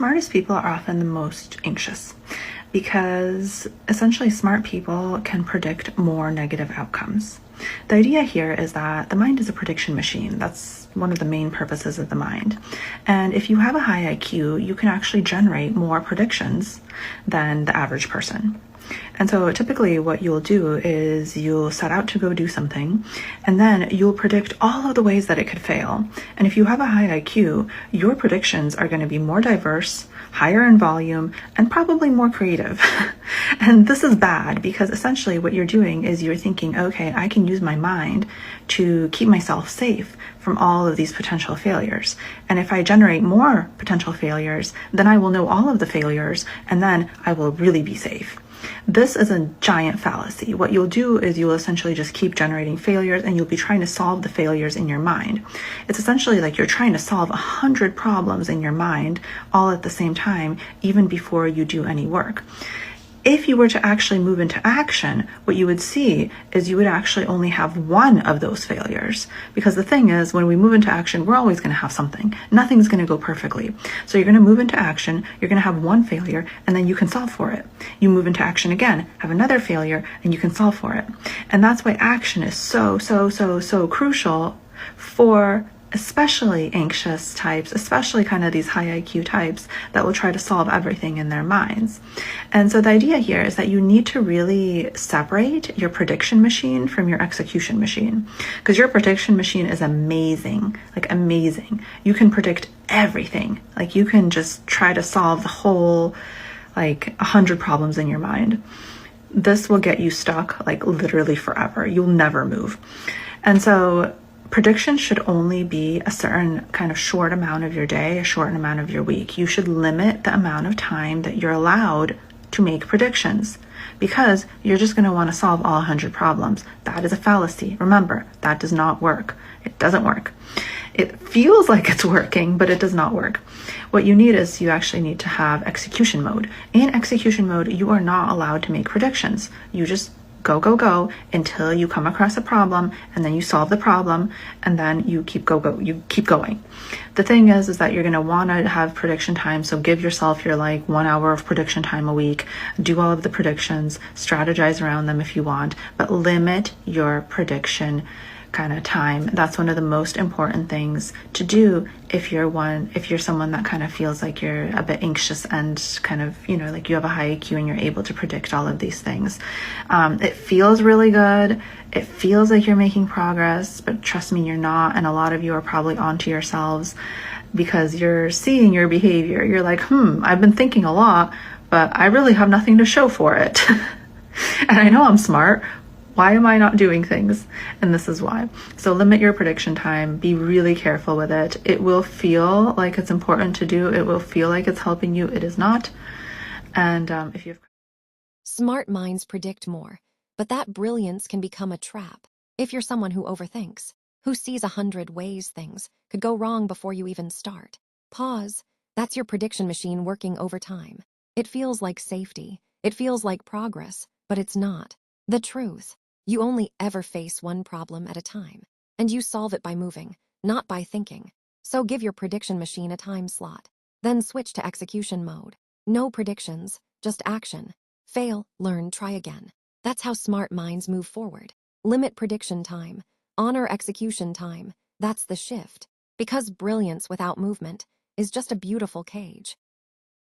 smartest people are often the most anxious because essentially smart people can predict more negative outcomes. The idea here is that the mind is a prediction machine. That's one of the main purposes of the mind. And if you have a high IQ, you can actually generate more predictions than the average person. And so typically what you'll do is you'll set out to go do something, and then you'll predict all of the ways that it could fail. And if you have a high IQ, your predictions are going to be more diverse, higher in volume, and probably more creative. And this is bad because essentially what you're doing is you're thinking, okay, I can use my mind to keep myself safe from all of these potential failures. And if I generate more potential failures, then I will know all of the failures, and then I will really be safe. This is a giant fallacy. What you'll do is you'll essentially just keep generating failures, and you'll be trying to solve the failures in your mind. It's essentially like you're trying to solve 100 problems in your mind all at the same time, even before you do any work. If you were to actually move into action, what you would see is you would actually only have one of those failures. Because the thing is, when we move into action, we're always going to have something. Nothing's going to go perfectly. So you're going to move into action, you're going to have one failure, and then you can solve for it. You move into action again, have another failure, and you can solve for it. And that's why action is so crucial for especially anxious types, especially kind of these high IQ types that will try to solve everything in their minds. And so the idea here is that you need to really separate your prediction machine from your execution machine, because your prediction machine is amazing, like amazing. You can predict everything. Like you can just try to solve the whole, like 100 problems in your mind. This will get you stuck like literally forever. You'll never move. And so predictions should only be a certain kind of short amount of your day, a short amount of your week. You should limit the amount of time that you're allowed to make predictions, because you're just going to want to solve all 100 problems. That is a fallacy. Remember, that does not work. It doesn't work. It feels like it's working, but it does not work. What you need is you actually need to have execution mode. In execution mode, you are not allowed to make predictions. You just go until you come across a problem, and then you solve the problem, and then you keep going. The thing is that you're going to want to have prediction time. So give yourself your like 1 hour of prediction time a week. Do all of the predictions, strategize around them if you want, but limit your prediction kind of time. That's one of the most important things to do if you're someone that kind of feels like you're a bit anxious and kind of, like you have a high IQ and you're able to predict all of these things. It feels really good. It feels like you're making progress, but trust me, you're not. And a lot of you are probably onto yourselves because you're seeing your behavior. You're like, I've been thinking a lot, but I really have nothing to show for it. And I know I'm smart. Why am I not doing things? And this is why. So limit your prediction time. Be really careful with it. It will feel like it's important to do. It will feel like it's helping you. It is not. And if you have... Smart minds predict more, but that brilliance can become a trap. If you're someone who overthinks, who sees 100 ways things could go wrong before you even start, pause. That's your prediction machine working overtime. It feels like safety. It feels like progress, but it's not. The truth. You only ever face one problem at a time, and you solve it by moving, not by thinking. So give your prediction machine a time slot, then switch to execution mode. No predictions, just action. Fail, learn, try again. That's how smart minds move forward. Limit prediction time, honor execution time. That's the shift. Because brilliance without movement is just a beautiful cage.